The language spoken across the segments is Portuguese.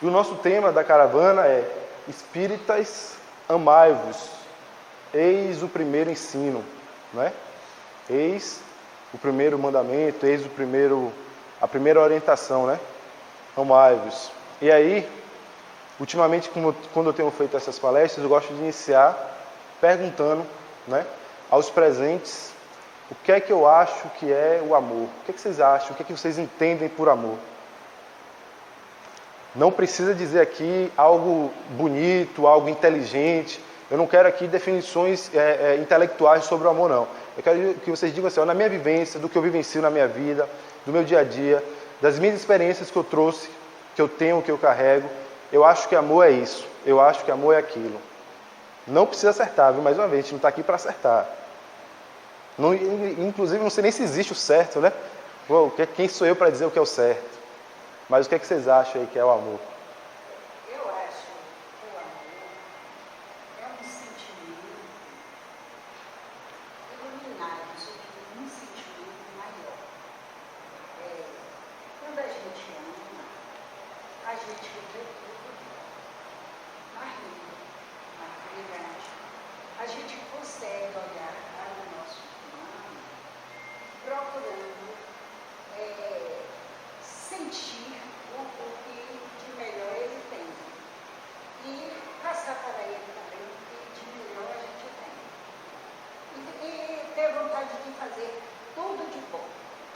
E o nosso tema da caravana é Espíritas, amai-vos, eis o primeiro ensino, não é? Eis o primeiro mandamento, eis a primeira orientação, né? Amai-vos. E aí, ultimamente, quando eu tenho feito essas palestras, eu gosto de iniciar perguntando, né, aos presentes o que é que eu acho que é o amor. O que é que vocês acham? O que é que vocês entendem por amor? Não precisa dizer aqui algo bonito, algo inteligente. Eu não quero aqui definições intelectuais sobre o amor, não. Eu quero que vocês digam assim, ó, na minha vivência, do que eu vivencio na minha vida, do meu dia a dia, das minhas experiências que eu trouxe, que eu tenho, que eu carrego, eu acho que amor é isso. Eu acho que amor é aquilo. Não precisa acertar, viu? Mais uma vez, a gente não está aqui para acertar. Não, inclusive, não sei nem se existe o certo, né? Pô, quem sou eu para dizer o que é o certo? Mas o que é que vocês acham aí que é o amor? Eu acho que o amor é um sentimento iluminado sobre um sentimento maior. Quando a gente ama, a gente vê tudo mais lindo, mais brilhante. A gente consegue olhar para o nosso irmão procurando sentir o que de melhor ele tem e passar para ele também o que de melhor a gente tem. E ter vontade de fazer tudo de bom,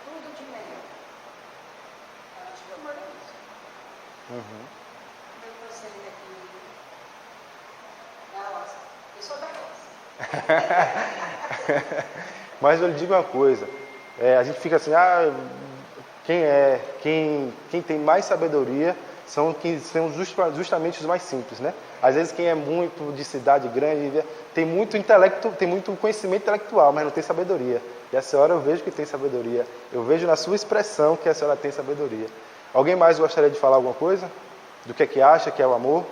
tudo de melhor. Eu acho que o amor é isso. Eu estou saindo aqui da roça. Eu sou da roça. Mas eu lhe digo uma coisa, a gente fica assim, quem tem mais sabedoria são justamente os mais simples, né? Às vezes quem é muito de cidade grande tem muito intelecto, tem muito conhecimento intelectual, mas não tem sabedoria. E a senhora eu vejo que tem sabedoria. Eu vejo na sua expressão que a senhora tem sabedoria. Alguém mais gostaria de falar alguma coisa? Do que acha que é o amor?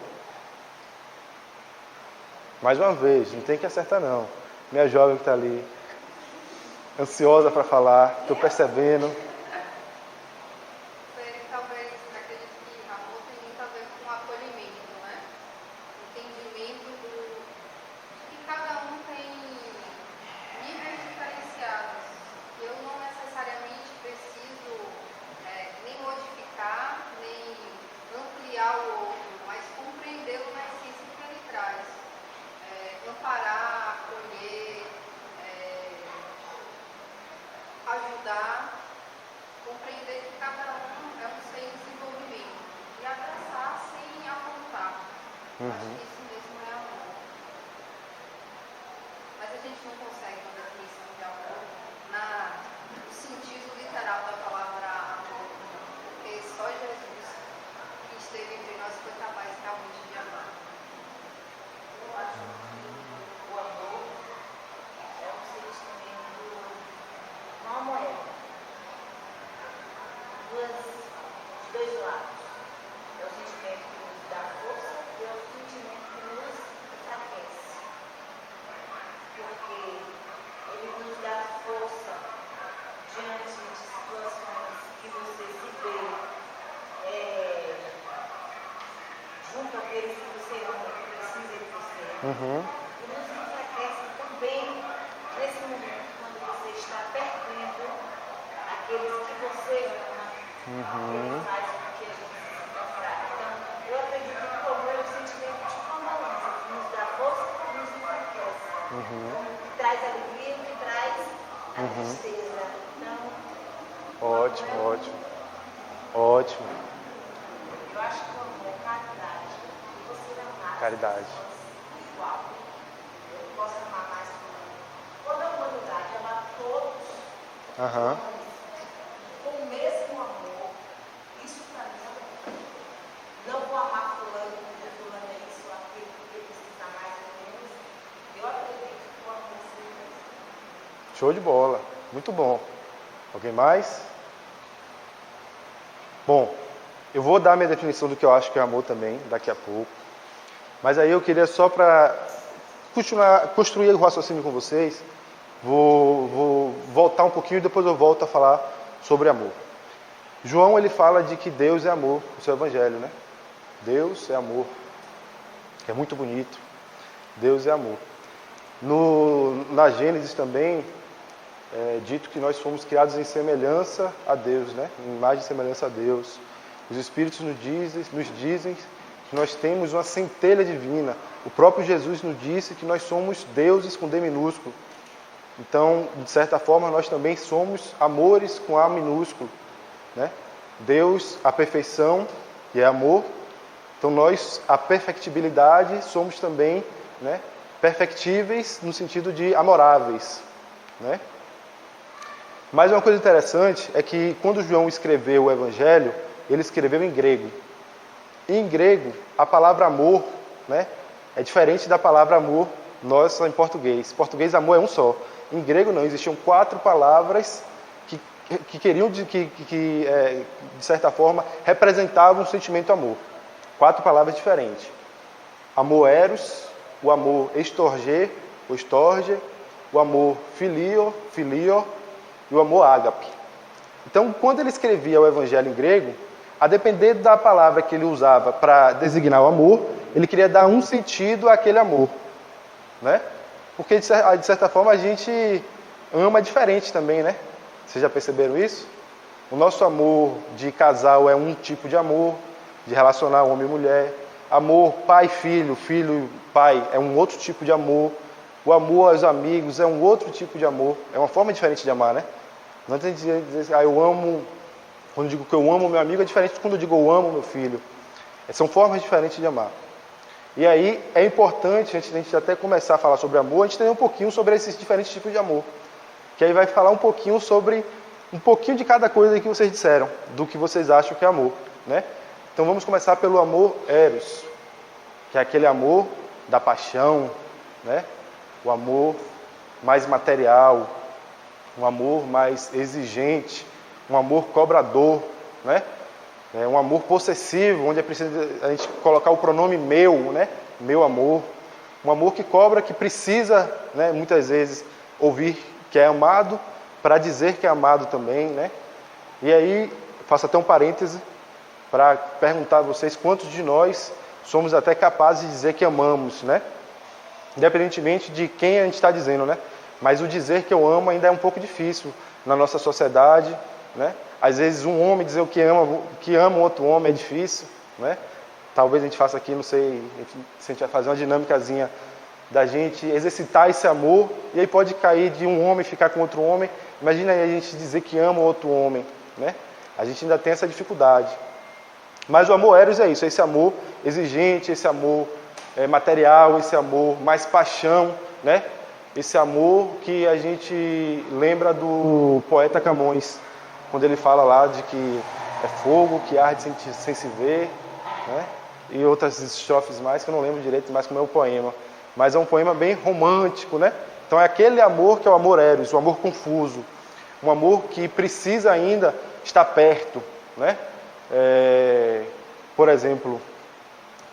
Mais uma vez, não tem que acertar não. Minha jovem que está ali, ansiosa para falar, estou percebendo. Talvez, acredito que amor tem muito a ver com acolhimento, né? Entendimento de que cada um tem níveis diferenciados. Eu não necessariamente preciso nem modificar, nem ampliar o outro, mas compreendê-lo na essência que ele traz. Amparar, acolher, ajudar, compreender que cada um é um ser em desenvolvimento e abraçar sem apontar. Acho que isso mesmo é amor. Mas a gente não consegue uma definição de amor no sentido literal da palavra amor, porque só Jesus que esteve entre nós foi capaz realmente de amar. Eu acho que o amor é um sentimento, uma moeda, de dois lados. É o sentimento que nos dá força e é o sentimento que nos enfraquece. Porque ele nos dá força diante de situações que você se vê junto àqueles que você ama, que precisa de você. E nos enfraquece também nesse momento, quando você está perdendo aqueles que você ama, ele faz com que a gente se sinta fraco. Então, eu acredito que o amor é um sentimento de uma balança, que nos dá força e nos enfraquece. Que traz alegria e que traz a tristeza. Então, Ótimo. eu acho que o amor é caridade. E você amar Caridade. igual. Eu não posso amar mais toda a humanidade, amar todos com o mesmo amor. Isso para mim não vou amar fulano porque fulano é isso ou aquilo, porque precisa mais ou menos. Eu acredito que o amor seja. Show de bola. Muito bom. Alguém mais? Bom, eu vou dar minha definição do que eu acho que é amor também, daqui a pouco. Mas aí eu queria só para construir o raciocínio com vocês, vou voltar um pouquinho e depois eu volto a falar sobre amor. João, ele fala de que Deus é amor, o seu evangelho, né? Deus é amor. É muito bonito. Deus é amor. Na Gênesis também é dito que nós fomos criados em semelhança a Deus, né? Em imagem e semelhança a Deus. Os Espíritos nos dizem que nós temos uma centelha divina. O próprio Jesus nos disse que nós somos deuses com D minúsculo. Então, de certa forma, nós também somos amores com A minúsculo, né? Deus, a perfeição, que é amor. Então, nós, a perfectibilidade, somos também, né, perfectíveis no sentido de amoráveis, né? Mas uma coisa interessante é que quando João escreveu o Evangelho, ele escreveu em grego. E em grego, a palavra amor, né, é diferente da palavra amor nossa em português. Em português, amor é um só. Em grego, não. Existiam 4 palavras que queriam, de certa forma, representavam o sentimento amor. 4 palavras diferentes. Amor eros, o amor estorge, ou estorge, o amor filio, e o amor ágape. Então, quando ele escrevia o Evangelho em grego, a depender da palavra que ele usava para designar o amor, ele queria dar um sentido àquele amor, né? Porque, de certa forma, a gente ama diferente também, né? Vocês já perceberam isso? O nosso amor de casal é um tipo de amor, de relacionar homem e mulher. Amor pai-filho, filho-pai é um outro tipo de amor. O amor aos amigos é um outro tipo de amor. É uma forma diferente de amar, né? Não tem que dizer, eu amo... Quando eu digo que eu amo meu amigo, é diferente de quando eu digo eu amo meu filho. São formas diferentes de amar. E aí é importante, antes de a gente até começar a falar sobre amor, a gente entender um pouquinho sobre esses diferentes tipos de amor. Que aí vai falar um pouquinho sobre um pouquinho de cada coisa que vocês disseram, do que vocês acham que é amor, né? Então vamos começar pelo amor eros, que é aquele amor da paixão, né? O amor mais material, um amor mais exigente, um amor cobrador, né? É um amor possessivo, onde é preciso a gente colocar o pronome meu, né? Meu amor. Um amor que cobra, que precisa, né, muitas vezes, ouvir que é amado, para dizer que é amado também, né? E aí, faço até um parêntese, para perguntar a vocês quantos de nós somos até capazes de dizer que amamos, né? Independentemente de quem a gente está dizendo, né? Mas o dizer que eu amo ainda é um pouco difícil na nossa sociedade, né? Às vezes um homem dizer o que ama outro homem é difícil, né? Talvez a gente faça aqui, não sei, se a gente vai fazer uma dinâmicazinha da gente exercitar esse amor, e aí pode cair de um homem ficar com outro homem. Imagina aí a gente dizer que ama outro homem, né? A gente ainda tem essa dificuldade. Mas o amor eros é isso, é esse amor exigente, esse amor material, esse amor mais paixão, né? Esse amor que a gente lembra do poeta Camões, quando ele fala lá de que é fogo que arde sem se ver, né? E outras estrofes mais, que eu não lembro direito mais como é o poema. Mas é um poema bem romântico, né? Então é aquele amor que é o amor eros, o amor confuso, um amor que precisa ainda estar perto, né? Por exemplo,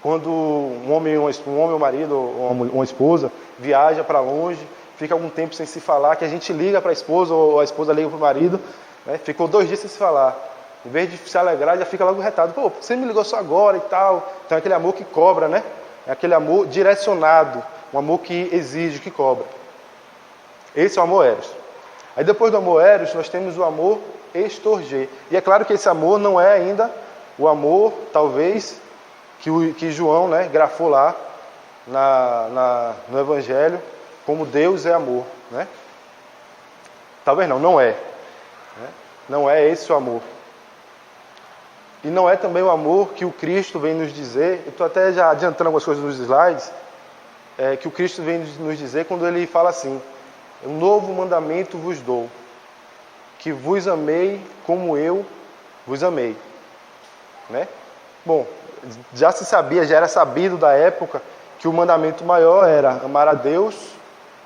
quando um homem ou um marido ou uma esposa viaja para longe, fica algum tempo sem se falar, que a gente liga para a esposa ou a esposa liga para o marido, né? Ficou 2 dias sem se falar. Em vez de se alegrar, já fica logo retado. Pô, você me ligou só agora e tal. Então é aquele amor que cobra, né? É aquele amor direcionado, um amor que exige, que cobra. Esse é o amor eros. Aí depois do amor eros, nós temos o amor estorge. E é claro que esse amor não é ainda o amor, talvez, que João, né, grafou lá no Evangelho, como Deus é amor, né? Talvez não é. Né? Não é esse o amor. E não é também o amor que o Cristo vem nos dizer, eu estou até já adiantando algumas coisas nos slides, que o Cristo vem nos dizer quando ele fala assim: um novo mandamento vos dou, que vos amei como eu vos amei. Né? Bom, já se sabia, já era sabido da época que o mandamento maior era amar a Deus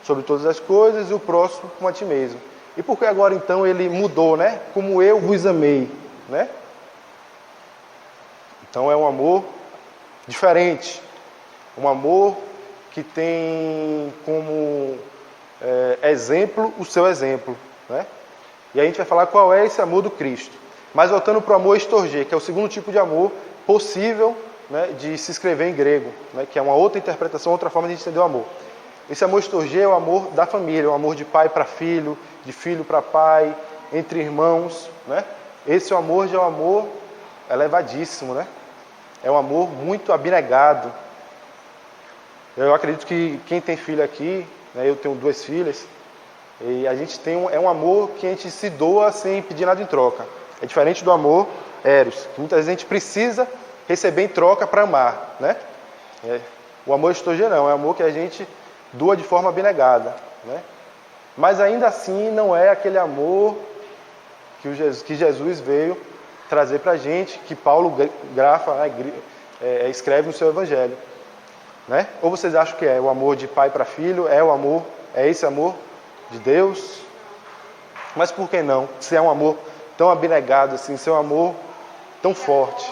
sobre todas as coisas e o próximo como a ti mesmo. E por que agora então ele mudou, né? Como eu vos amei, né? Então é um amor diferente, um amor que tem como exemplo o seu exemplo, né? E a gente vai falar qual é esse amor do Cristo. Mas voltando para o amor estorge, que é o segundo tipo de amor possível né, de se escrever em grego, né, que é uma outra interpretação, outra forma de entender o amor. Esse amor storgê é o amor da família, o amor de pai para filho, de filho para pai, entre irmãos, né? Esse amor já é um amor elevadíssimo, né? É um amor muito abnegado. Eu acredito que quem tem filho aqui, né, eu tenho 2 filhas, e a gente tem é um amor que a gente se doa sem pedir nada em troca. É diferente do amor eros, que muitas vezes a gente precisa receber em troca para amar, né? O amor storgê não, é um amor que a gente doa de forma abnegada, né? Mas ainda assim não é aquele amor que Jesus veio trazer para a gente, que Paulo grafa, né, escreve no seu evangelho, né? Ou vocês acham que é o amor de pai para filho, é esse amor de Deus? Mas por que não? Se é um amor tão abnegado assim, se é um amor tão forte.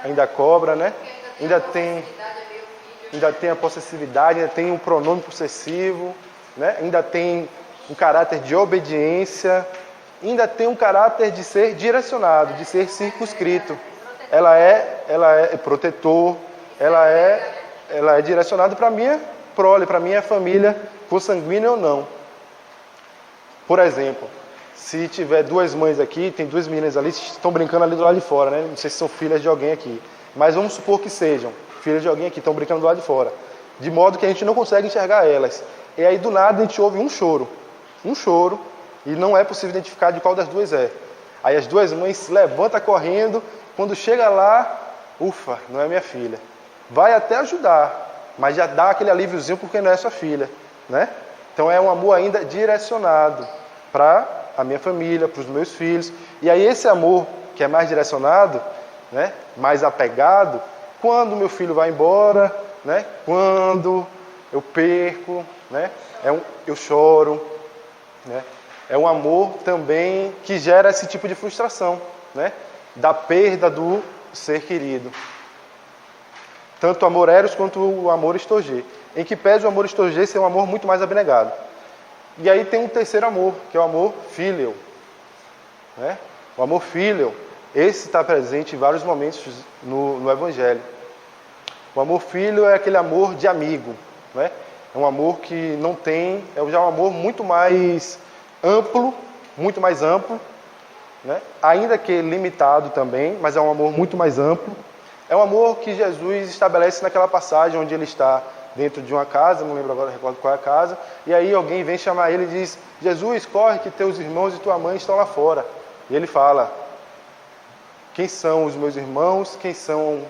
Ainda cobra, né? Ainda tem a possessividade, ainda tem um pronome possessivo, né? Ainda tem um caráter de obediência, ainda tem um caráter de ser direcionado, de ser circunscrito. Ela é protetor, ela é direcionada para a minha prole, para a minha família, consanguínea ou não. Por exemplo, se tiver 2 mães aqui, tem 2 meninas ali, estão brincando ali do lado de fora, né? Não sei se são filhas de alguém aqui, mas vamos supor que sejam filhas de alguém aqui, estão brincando do lado de fora, de modo que a gente não consegue enxergar elas. E aí do nada a gente ouve um choro, e não é possível identificar de qual das 2 é. Aí as 2 mães se levantam correndo, quando chega lá, ufa, não é minha filha. Vai até ajudar, mas já dá aquele alíviozinho porque não é sua filha, né? Então é um amor ainda direcionado para a minha família, para os meus filhos. E aí esse amor que é mais direcionado, né, mais apegado, quando meu filho vai embora, né, quando eu perco, né, eu choro, né, é um amor também que gera esse tipo de frustração, né, da perda do ser querido. Tanto o amor eros quanto o amor storgê. Em que pese o amor storgê ser um amor muito mais abnegado. E aí tem um terceiro amor, que é o amor filial, né? O amor filial, esse está presente em vários momentos no Evangelho. O amor filial é aquele amor de amigo, né? É um amor que não tem, é já um amor muito mais amplo, né? Ainda que limitado também, mas é um amor muito mais amplo. É um amor que Jesus estabelece naquela passagem onde ele está dentro de uma casa, não lembro agora, recordo qual é a casa, e aí alguém vem chamar ele e diz: Jesus, corre que teus irmãos e tua mãe estão lá fora. E ele fala: quem são os meus irmãos, quem são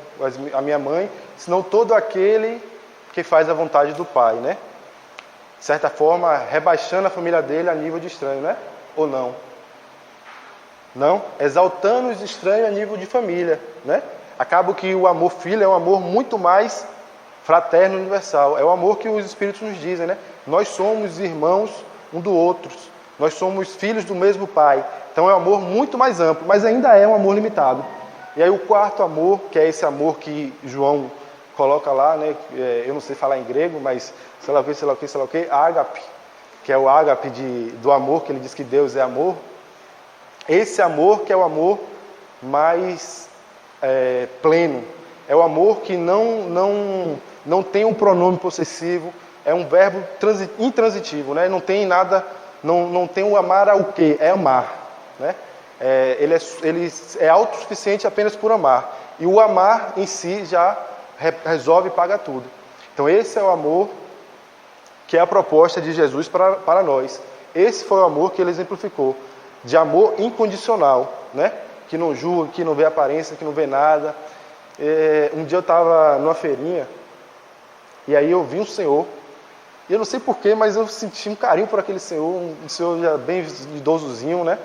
a minha mãe, senão todo aquele que faz a vontade do Pai, né? De certa forma, rebaixando a família dele a nível de estranho, né? Ou não? Não? Exaltando os estranhos a nível de família, né? Acaba que o amor filho é um amor muito mais fraterno e universal. É o amor que os Espíritos nos dizem, né? Nós somos irmãos um do outro. Nós somos filhos do mesmo Pai. Então é um amor muito mais amplo, mas ainda é um amor limitado. E aí o quarto amor, que é esse amor que João coloca lá, né? Eu não sei falar em grego, mas sei lá o que, ágape, que é o ágape do amor, que ele diz que Deus é amor. Esse amor que é o amor mais pleno. É o amor que não tem um pronome possessivo, é um verbo intransitivo, né? Não tem nada, não tem o amar ao quê? É amar, né? Ele é autossuficiente apenas por amar. E o amar em si já resolve e paga tudo. Então esse é o amor que é a proposta de Jesus para nós. Esse foi o amor que ele exemplificou, de amor incondicional, né? Que não julga, que não vê aparência, que não vê nada. Um dia eu estava numa feirinha, e aí eu vi um senhor, e eu não sei porquê, mas eu senti um carinho por aquele senhor, um senhor já bem idosozinho, né?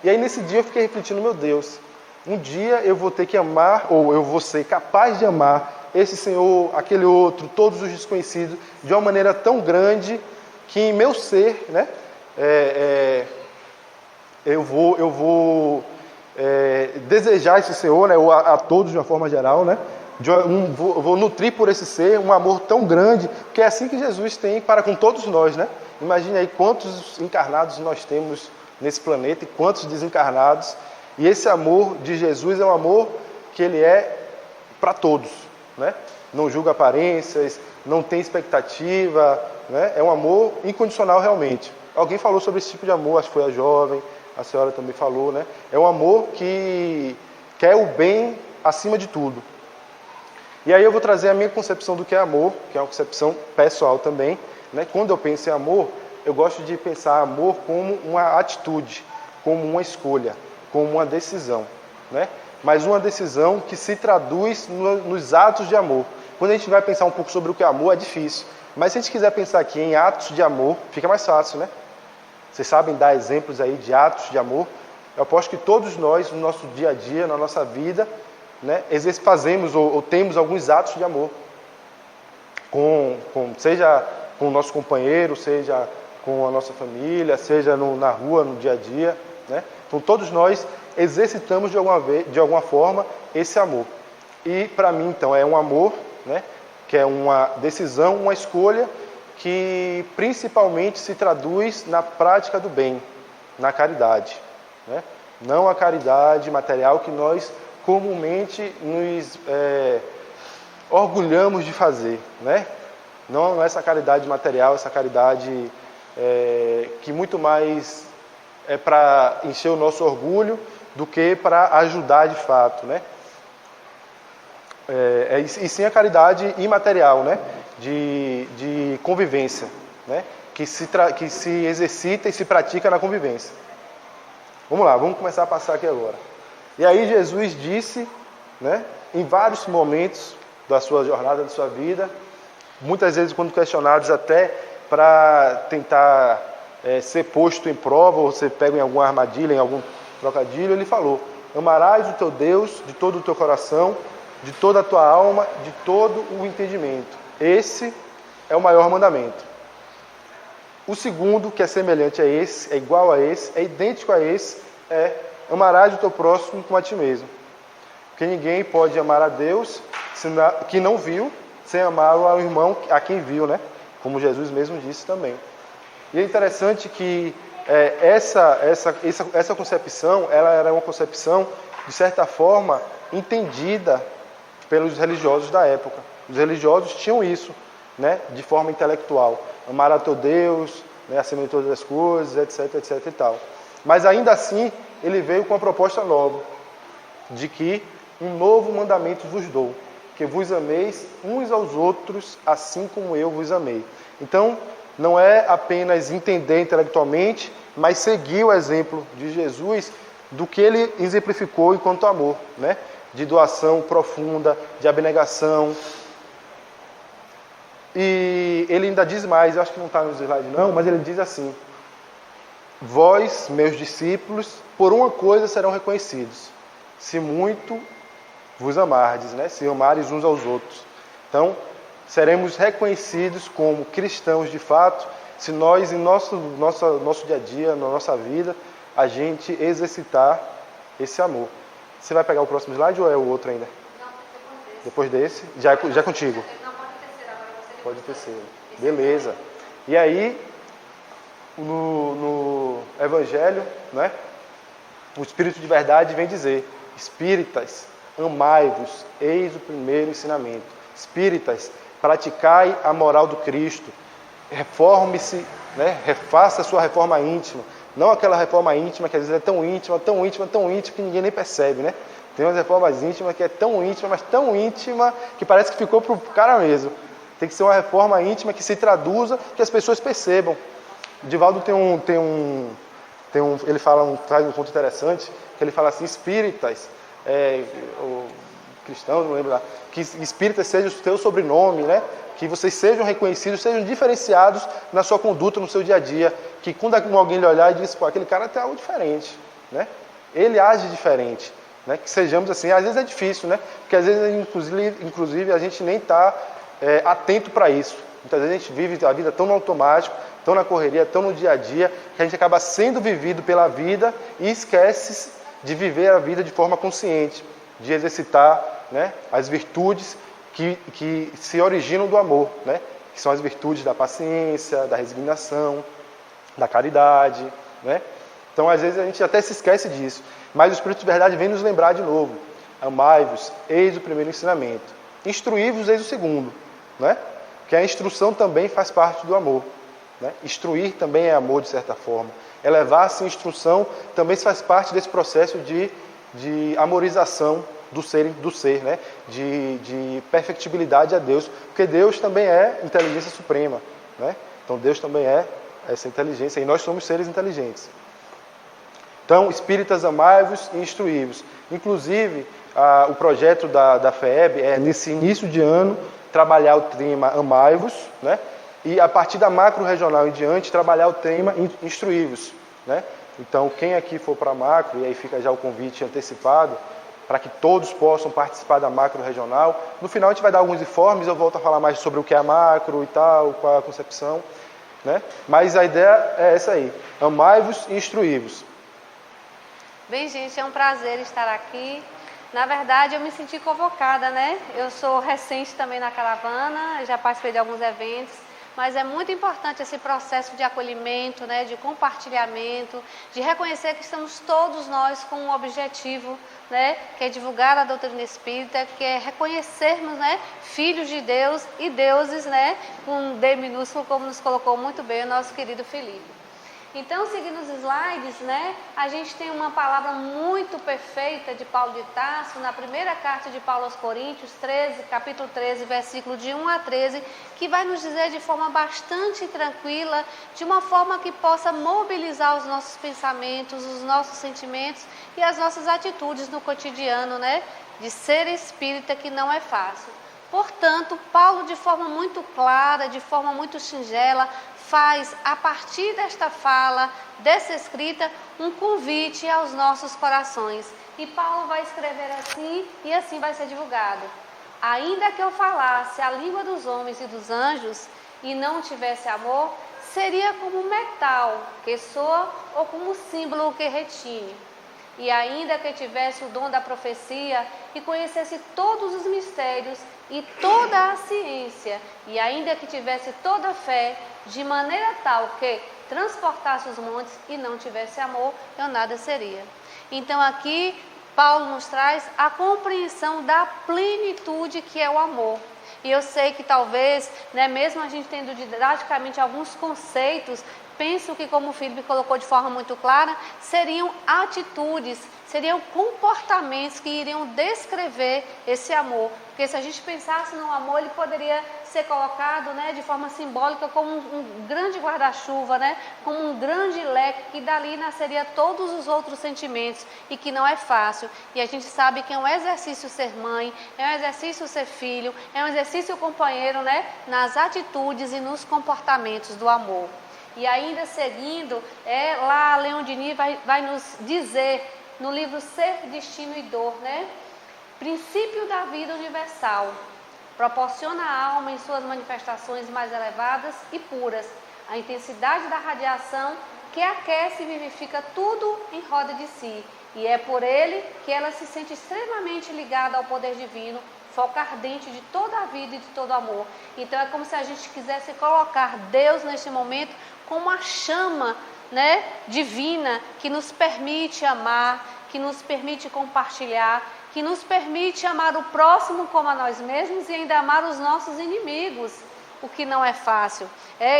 E aí nesse dia eu fiquei refletindo: meu Deus, um dia eu vou ter que amar, ou eu vou ser capaz de amar esse senhor, aquele outro, todos os desconhecidos, de uma maneira tão grande, que em meu ser, né, eu vou desejar esse Senhor, né, ou a todos de uma forma geral, né, vou nutrir por esse ser um amor tão grande, que é assim que Jesus tem para com todos nós, né? Imagine aí quantos encarnados nós temos nesse planeta e quantos desencarnados, e esse amor de Jesus é um amor que ele é para todos, né? Não julga aparências, não tem expectativa, né? É um amor incondicional realmente. Alguém falou sobre esse tipo de amor, acho que foi a jovem, a senhora também falou, né? É um amor que quer o bem acima de tudo. E aí eu vou trazer a minha concepção do que é amor, que é uma concepção pessoal também, né? Quando eu penso em amor, eu gosto de pensar amor como uma atitude, como uma escolha, como uma decisão, né? Mas uma decisão que se traduz nos atos de amor. Quando a gente vai pensar um pouco sobre o que é amor, é difícil. Mas se a gente quiser pensar aqui em atos de amor, fica mais fácil, né? Vocês sabem dar exemplos aí de atos de amor? Eu aposto que todos nós, no nosso dia a dia, na nossa vida, né, fazemos ou temos alguns atos de amor. Seja com o nosso companheiro, seja com a nossa família, seja na rua, no dia a dia, né? Então todos nós exercitamos de alguma forma esse amor. E para mim então é um amor, né, que é uma decisão, uma escolha que principalmente se traduz na prática do bem, na caridade, né? Não a caridade material que nós comumente nos orgulhamos de fazer, né? Não essa caridade material, essa caridade que muito mais é para encher o nosso orgulho do que para ajudar de fato, né? E sim a caridade imaterial, né? De convivência, né? Que se exercita e se pratica na convivência. Vamos lá, vamos começar a passar aqui agora. E aí Jesus disse, né? Em vários momentos da sua jornada, da sua vida, muitas vezes quando questionados até para tentar ser posto em prova ou ser pego em alguma armadilha, em algum trocadilho, ele falou: amarás o teu Deus de todo o teu coração, de toda a tua alma, de todo o entendimento. Esse é o maior mandamento. O segundo, que é semelhante a esse, é igual a esse, é idêntico a esse, é amarás o teu próximo como a ti mesmo. Porque ninguém pode amar a Deus que não viu, sem amá-lo ao irmão a quem viu, né? Como Jesus mesmo disse também. E é interessante que essa concepção, ela era uma concepção, de certa forma, entendida pelos religiosos da época. Os religiosos tinham isso, né, de forma intelectual. Amar a teu Deus, né, acima de todas as coisas, etc, etc e tal. Mas ainda assim, ele veio com uma proposta nova, de que um novo mandamento vos dou, que vos ameis uns aos outros, assim como eu vos amei. Então, não é apenas entender intelectualmente, mas seguir o exemplo de Jesus do que ele exemplificou enquanto amor, né? De doação profunda, de abnegação. E ele ainda diz mais, eu acho que não está no slide não, mas ele diz assim: vós, meus discípulos, por uma coisa serão reconhecidos, se muito vos amardes, né? Se amares uns aos outros. Então, seremos reconhecidos como cristãos de fato, se nós, em nosso dia a dia, na nossa vida, a gente exercitar esse amor. Você vai pegar o próximo slide ou é o outro ainda? Não, depois desse. Já é contigo. Não, pode o terceiro agora. Pode o terceiro. Beleza. E aí, no Evangelho, né, o Espírito de verdade vem dizer: espíritas, amai-vos, eis o primeiro ensinamento. Espíritas, praticai a moral do Cristo. Reforme-se, né, refaça a sua reforma íntima. Não aquela reforma íntima que às vezes é tão íntima, tão íntima, tão íntima que ninguém nem percebe, né? Tem umas reformas íntimas que é tão íntima, mas tão íntima que parece que ficou pro cara mesmo. Tem que ser uma reforma íntima que se traduza, que as pessoas percebam. O Divaldo ele traz um ponto interessante, que ele fala assim: espíritas, cristãos, não lembro lá, que espíritas seja o teu sobrenome, né? Que vocês sejam reconhecidos, sejam diferenciados na sua conduta, no seu dia a dia, que quando alguém lhe olhar e diz: pô, aquele cara tem algo diferente, né? Ele age diferente, né? Que sejamos assim. Às vezes é difícil, né? Porque às vezes, inclusive a gente nem está atento para isso. Muitas vezes a gente vive a vida tão no automático, tão na correria, tão no dia a dia, que a gente acaba sendo vivido pela vida e esquece de viver a vida de forma consciente, de exercitar, né, as virtudes que se originam do amor, né? Que são as virtudes da paciência, da resignação, da caridade, né? Então, às vezes, a gente até se esquece disso. Mas o Espírito de verdade vem nos lembrar de novo. Amai-vos, eis o primeiro ensinamento. Instruí-vos, eis o segundo, né? Porque a instrução também faz parte do amor, né? Instruir também é amor, de certa forma. Elevar-se em instrução também faz parte desse processo de amorização do ser, né? De perfectibilidade a Deus, porque Deus também é inteligência suprema, né? Então Deus também é essa inteligência e nós somos seres inteligentes. Então, espíritas, amai-vos e instruí-vos. Inclusive, o projeto da FEEB é, nesse início de ano, trabalhar o tema amai-vos, né? E a partir da macro-regional em diante, trabalhar o tema instruí-vos, né? Então, quem aqui for para a macro, e aí fica já o convite antecipado, para que todos possam participar da macro-regional. No final, a gente vai dar alguns informes, eu volto a falar mais sobre o que é a macro e tal, qual é a concepção, né? Mas a ideia é essa aí, amai-vos e instruí-vos. Bem, gente, é um prazer estar aqui. Na verdade, eu me senti convocada, né? Eu sou recente também na caravana, já participei de alguns eventos, mas é muito importante esse processo de acolhimento, né? De compartilhamento, de reconhecer que estamos todos nós com um objetivo, né? Que é divulgar a doutrina espírita, que é reconhecermos, né? Filhos de Deus e deuses, né? Com um D minúsculo, como nos colocou muito bem o nosso querido Felipe. Então, seguindo os slides, né, a gente tem uma palavra muito perfeita de Paulo de Tarso, na primeira carta de Paulo aos Coríntios, capítulo 13, versículo de 1 a 13, que vai nos dizer de forma bastante tranquila, de uma forma que possa mobilizar os nossos pensamentos, os nossos sentimentos e as nossas atitudes no cotidiano, né, de ser espírita, que não é fácil. Portanto, Paulo, de forma muito clara, de forma muito singela, faz, a partir desta fala, dessa escrita, um convite aos nossos corações. E Paulo vai escrever assim, e assim vai ser divulgado. Ainda que eu falasse a língua dos homens e dos anjos, e não tivesse amor, seria como metal que soa, ou como símbolo que retine. E ainda que tivesse o dom da profecia, e conhecesse todos os mistérios, e toda a ciência, e ainda que tivesse toda a fé, de maneira tal que transportasse os montes e não tivesse amor, eu nada seria. Então aqui Paulo nos traz a compreensão da plenitude que é o amor. E eu sei que talvez, né, mesmo a gente tendo didaticamente alguns conceitos, penso que, como o Felipe colocou de forma muito clara, seriam atitudes, seriam comportamentos que iriam descrever esse amor. Porque se a gente pensasse no amor, ele poderia ser colocado, né, de forma simbólica como um grande guarda-chuva, né, como um grande leque, que dali nasceria todos os outros sentimentos, e que não é fácil. E a gente sabe que é um exercício ser mãe, é um exercício ser filho, é um exercício companheiro, né, nas atitudes e nos comportamentos do amor. E ainda seguindo, lá Leon Denis vai nos dizer, no livro Ser, Destino e Dor, né? Princípio da vida universal, proporciona à alma em suas manifestações mais elevadas e puras, a intensidade da radiação que aquece e vivifica tudo em roda de si, e é por ele que ela se sente extremamente ligada ao poder divino, foco ardente de toda a vida e de todo amor. Então é como se a gente quisesse colocar Deus neste momento como uma chama, né, divina, que nos permite amar, que nos permite compartilhar, que nos permite amar o próximo como a nós mesmos e ainda amar os nossos inimigos, o que não é fácil.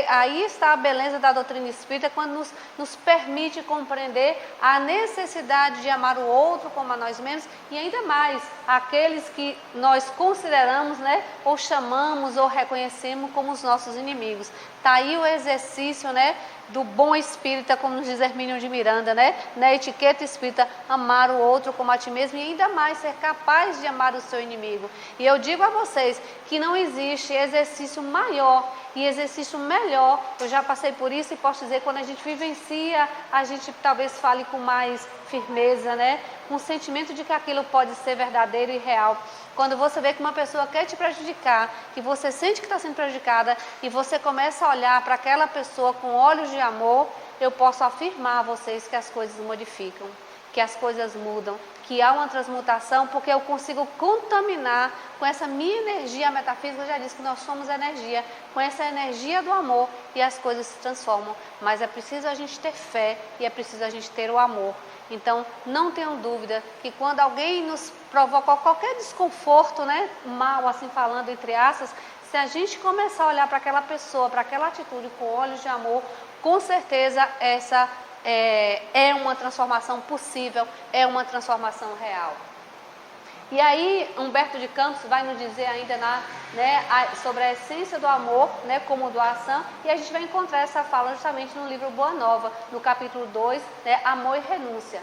Aí está a beleza da doutrina espírita, quando nos permite compreender a necessidade de amar o outro como a nós mesmos, e ainda mais aqueles que nós consideramos, né, ou chamamos ou reconhecemos como os nossos inimigos. Está aí o exercício, né, do bom espírita, como nos diz Hermínio de Miranda, né? Na etiqueta espírita, amar o outro como a ti mesmo, e ainda mais ser capaz de amar o seu inimigo. E eu digo a vocês que não existe exercício maior e exercício melhor. Eu já passei por isso e posso dizer, quando a gente vivencia, a gente talvez fale com mais firmeza, né? Com o sentimento de que aquilo pode ser verdadeiro e real. Quando você vê que uma pessoa quer te prejudicar, que você sente que está sendo prejudicada, e você começa a olhar para aquela pessoa com olhos de amor, eu posso afirmar a vocês que as coisas modificam. que as coisas mudam, que há uma transmutação, porque eu consigo contaminar com essa minha energia metafísica. Eu já disse que nós somos energia, com essa energia do amor, e as coisas se transformam. Mas é preciso a gente ter fé e é preciso a gente ter o amor. Então, não tenham dúvida que quando alguém nos provoca qualquer desconforto, né, mal, assim falando, entre aspas, se a gente começar a olhar para aquela pessoa, para aquela atitude com olhos de amor, com certeza essa é uma transformação possível, é uma transformação real. E aí, Humberto de Campos vai nos dizer ainda sobre a essência do amor, né, como doação, e a gente vai encontrar essa fala justamente no livro Boa Nova, no capítulo 2, né, Amor e Renúncia.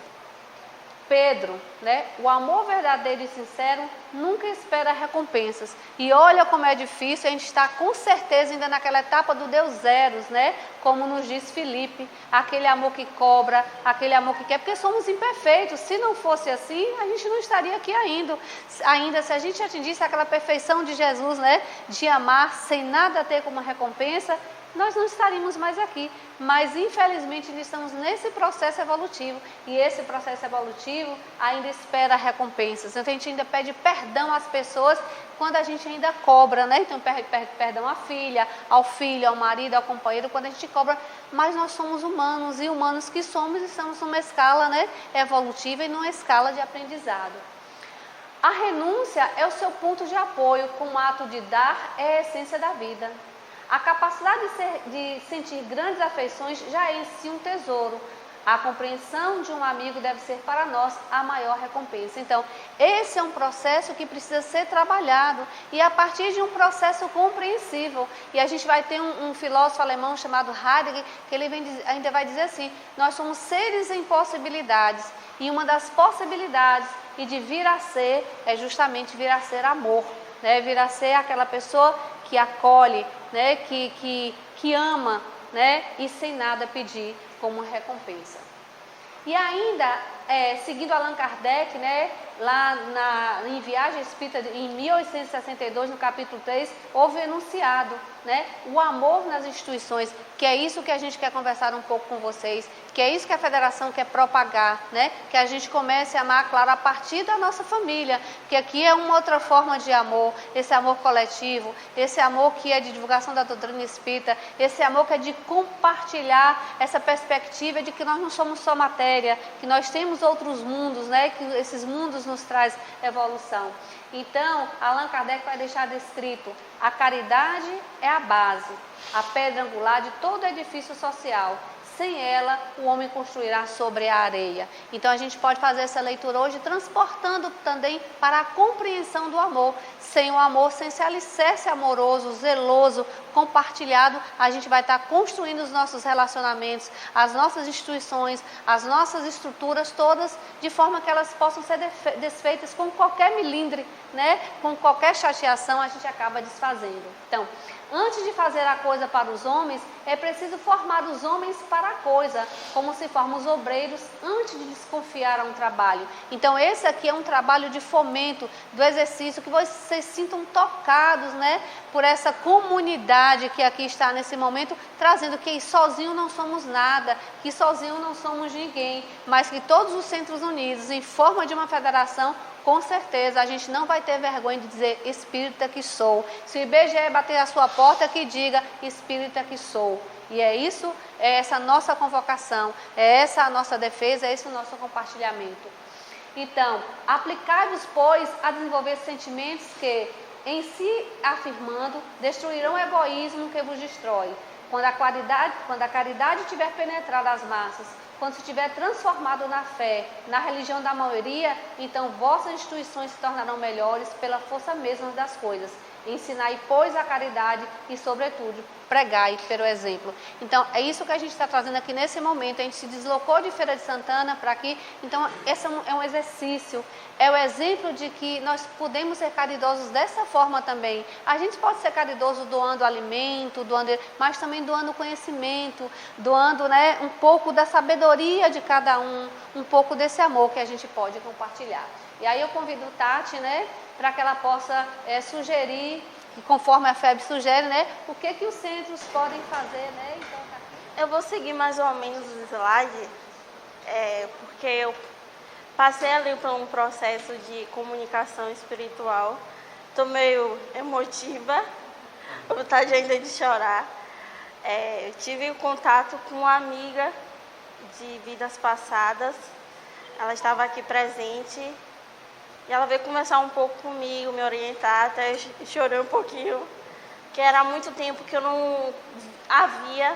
Pedro, né, o amor verdadeiro e sincero nunca espera recompensas. E olha como é difícil, a gente está com certeza ainda naquela etapa do Deus zeros, né? Como nos diz Filipe, aquele amor que cobra, aquele amor que quer, porque somos imperfeitos. Se não fosse assim, a gente não estaria aqui ainda. Se a gente atingisse aquela perfeição de Jesus, né, de amar sem nada ter como recompensa, nós não estaríamos mais aqui, mas infelizmente estamos nesse processo evolutivo, e esse processo evolutivo ainda espera recompensas. Então a gente ainda pede perdão às pessoas quando a gente ainda cobra, né? Então pede perdão à filha, ao filho, ao marido, ao companheiro, quando a gente cobra, mas nós somos humanos, e humanos que somos, estamos numa escala, né, evolutiva e numa escala de aprendizado. A renúncia é o seu ponto de apoio, com o ato de dar é a essência da vida. A capacidade de sentir grandes afeições já é em si um tesouro. A compreensão de um amigo deve ser para nós a maior recompensa. Então, esse é um processo que precisa ser trabalhado, e a partir de um processo compreensível. E a gente vai ter um filósofo alemão chamado Heidegger, que ele ainda vai dizer assim: nós somos seres em possibilidades, e uma das possibilidades e de vir a ser é justamente vir a ser amor, né? Vir a ser aquela pessoa que acolhe, né, que ama, né, e sem nada pedir como recompensa. E ainda, seguindo Allan Kardec, né, lá em Viagem Espírita, em 1862, no capítulo 3, houve enunciado, né, o amor nas instituições, que é isso que a gente quer conversar um pouco com vocês, que é isso que a Federação quer propagar, né, que a gente comece a amar, claro, a partir da nossa família, que aqui é uma outra forma de amor, esse amor coletivo, esse amor que é de divulgação da doutrina espírita, esse amor que é de compartilhar essa perspectiva de que nós não somos só matéria, que nós temos outros mundos, né, que esses mundos nos traz evolução. Então, Allan Kardec vai deixar descrito: a caridade é a base, a pedra angular de todo edifício social. Sem ela, o homem construirá sobre a areia. Então, a gente pode fazer essa leitura hoje, transportando também para a compreensão do amor. Sem o amor, sem esse alicerce amoroso, zeloso, compartilhado, a gente vai estar construindo os nossos relacionamentos, as nossas instituições, as nossas estruturas todas, de forma que elas possam ser desfeitas com qualquer milindre, né? Com qualquer chateação, a gente acaba desfazendo. Então, antes de fazer a coisa para os homens, é preciso formar os homens para a coisa, como se formam os obreiros antes de desconfiar a um trabalho. Então, esse aqui é um trabalho de fomento do exercício, que vocês sintam tocados, né, por essa comunidade que aqui está nesse momento, trazendo que sozinho não somos nada, que sozinho não somos ninguém, mas que todos os centros unidos, em forma de uma federação, com certeza a gente não vai ter vergonha de dizer espírita que sou. Se o IBGE bater a sua porta, que diga espírita que sou. E é isso, é essa nossa convocação, é essa a nossa defesa, é esse o nosso compartilhamento. Então, aplicai-vos, pois, a desenvolver sentimentos que, em si afirmando, destruirão o egoísmo que vos destrói. Quando a caridade tiver penetrado as massas, quando se tiver transformado na fé, na religião da maioria, então vossas instituições se tornarão melhores pela força mesma das coisas. Ensinai, pois, a caridade e, sobretudo, pregai pelo exemplo. Então, é isso que a gente está trazendo aqui nesse momento. A gente se deslocou de Feira de Santana para aqui. Então, esse é um exercício. É o exemplo de que nós podemos ser caridosos dessa forma também. A gente pode ser caridoso doando alimento, mas também doando conhecimento, doando, né, um pouco da sabedoria de cada um pouco desse amor que a gente pode compartilhar. E aí eu convido o Tati, né, para que ela possa sugerir, conforme a FEB sugere, né, o que os centros podem fazer, né? Então, tá aqui. Eu vou seguir mais ou menos o slide, porque eu passei ali por um processo de comunicação espiritual. Estou meio emotiva, com vontade ainda de chorar. Eu tive contato com uma amiga de vidas passadas. Ela estava aqui presente e ela veio conversar um pouco comigo, me orientar, até chorei um pouquinho, que era há muito tempo que eu não a via,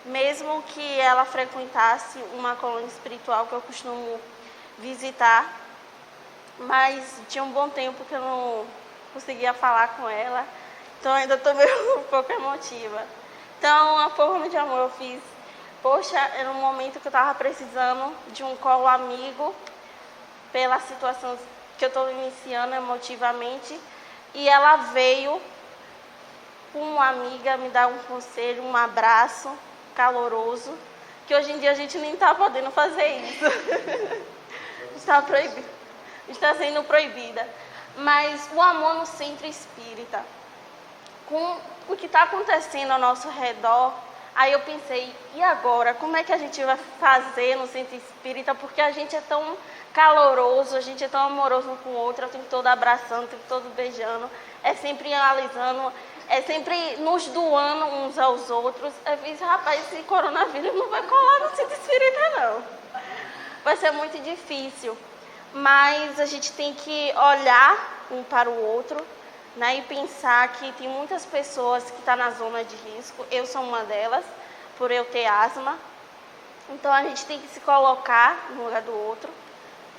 mesmo que ela frequentasse uma colônia espiritual que eu costumo visitar, mas tinha um bom tempo que eu não conseguia falar com ela, então ainda estou meio um pouco emotiva. Então, a forma de amor eu fiz, poxa, era um momento que eu estava precisando de um colo amigo, pela situação que eu estou iniciando emotivamente, e ela veio com uma amiga me dar um conselho, um abraço caloroso, que hoje em dia a gente nem está podendo fazer isso. Está proibido, está sendo proibida. Mas o amor no centro espírita, com o que está acontecendo ao nosso redor, aí eu pensei, e agora? Como é que a gente vai fazer no centro espírita? Porque a gente é tão caloroso, a gente é tão amoroso um com o outro, o tempo todo abraçando, o tempo todo beijando, é sempre analisando, é sempre nos doando uns aos outros. Eu disse, rapaz, esse coronavírus não vai colar no centro espírita, não. Vai ser muito difícil. Mas a gente tem que olhar um para o outro, né, e pensar que tem muitas pessoas que estão na zona de risco. Eu sou uma delas, por eu ter asma. Então a gente tem que se colocar no lugar do outro.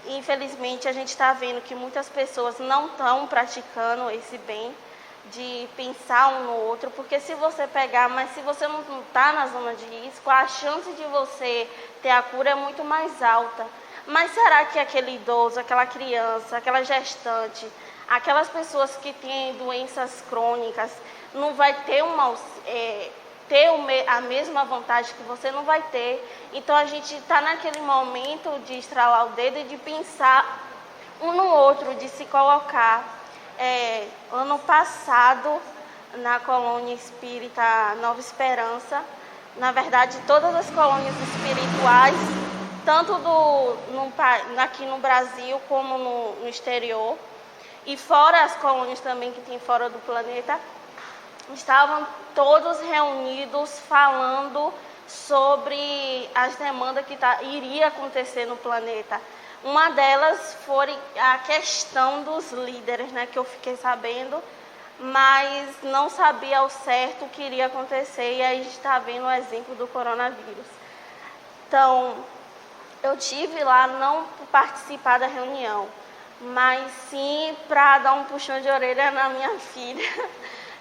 E, infelizmente, a gente está vendo que muitas pessoas não estão praticando esse bem de pensar um no outro, porque se você pegar, mas se você não está na zona de risco, a chance de você ter a cura é muito mais alta. Mas será que aquele idoso, aquela criança, aquela gestante, aquelas pessoas que têm doenças crônicas, não vai ter a mesma vontade que você? Não vai ter. Então a gente está naquele momento de estralar o dedo e de pensar um no outro, de se colocar. Ano passado, na colônia espírita Nova Esperança, na verdade todas as colônias espirituais, tanto aqui no Brasil como no exterior, e fora as colônias também que tem fora do planeta, estavam todos reunidos falando sobre as demandas que iria acontecer no planeta. Uma delas foi a questão dos líderes, né, que eu fiquei sabendo, mas não sabia ao certo o que iria acontecer, e aí a gente está vendo o exemplo do coronavírus. Então, eu tive lá não para participar da reunião, mas sim para dar um puxão de orelha na minha filha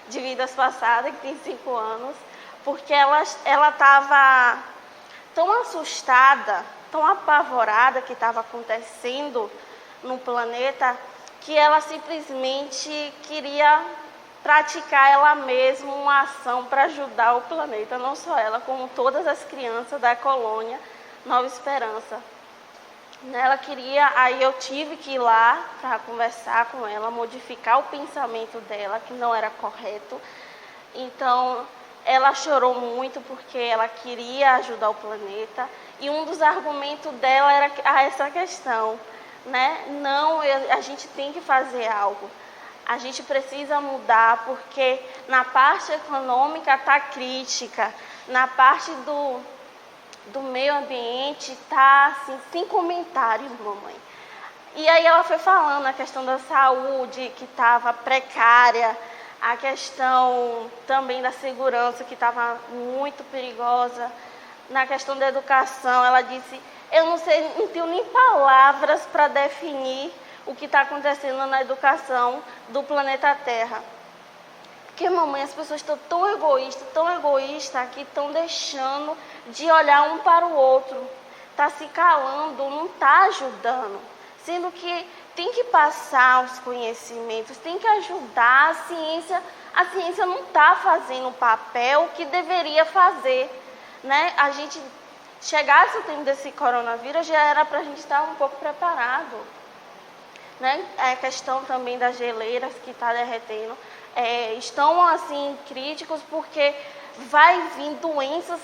de vidas passadas, que tem 5 anos, porque ela estava tão assustada, tão apavorada que estava acontecendo no planeta, que ela simplesmente queria praticar ela mesma uma ação para ajudar o planeta, não só ela, como todas as crianças da colônia Nova Esperança. Ela queria, aí eu tive que ir lá para conversar com ela, modificar o pensamento dela, que não era correto. Então, ela chorou muito porque ela queria ajudar o planeta. E um dos argumentos dela era essa questão, né? Não, a gente tem que fazer algo. A gente precisa mudar, porque na parte econômica está crítica, na parte do meio ambiente está assim, sem comentários, mamãe. E aí ela foi falando a questão da saúde, que estava precária, a questão também da segurança, que estava muito perigosa. Na questão da educação, ela disse, eu não sei, não tenho nem palavras para definir o que está acontecendo na educação do planeta Terra. Porque, mamãe, as pessoas estão tão egoístas, que estão deixando de olhar um para o outro. Está se calando, não está ajudando. Sendo que tem que passar os conhecimentos, tem que ajudar a ciência. A ciência não está fazendo o papel que deveria fazer, né? A gente chegasse o tempo desse coronavírus, já era para a gente estar um pouco preparado, né? A questão também das geleiras que está derretendo. Estão assim críticos porque vai vir doenças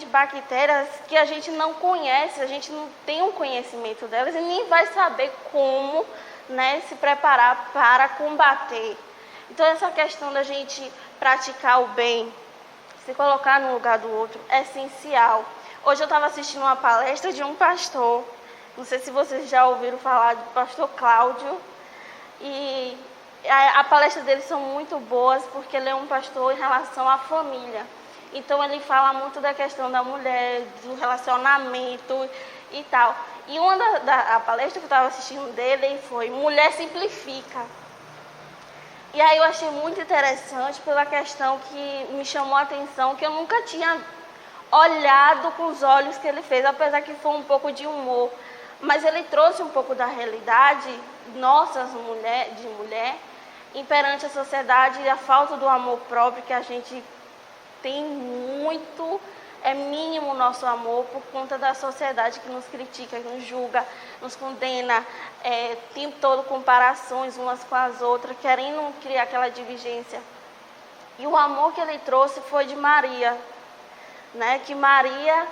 bactérias que a gente não conhece, a gente não tem um conhecimento delas e nem vai saber como, né, se preparar para combater. Então essa questão da gente praticar o bem, se colocar no lugar do outro, é essencial. Hoje eu estava assistindo uma palestra de um pastor, não sei se vocês já ouviram falar do pastor Cláudio, e a palestra dele são muito boas porque ele é um pastor em relação à família. Então ele fala muito da questão da mulher, do relacionamento e tal. E uma a palestra que eu estava assistindo dele foi Mulher Simplifica. E aí eu achei muito interessante pela questão que me chamou a atenção, que eu nunca tinha olhado com os olhos que ele fez, apesar que foi um pouco de humor. Mas ele trouxe um pouco da realidade nossas de mulher, perante a sociedade, e a falta do amor próprio, que a gente tem muito, é mínimo o nosso amor por conta da sociedade que nos critica, que nos julga, nos condena, o tempo todo comparações umas com as outras, querendo criar aquela divergência. E o amor que ele trouxe foi de Maria, né? Que Maria,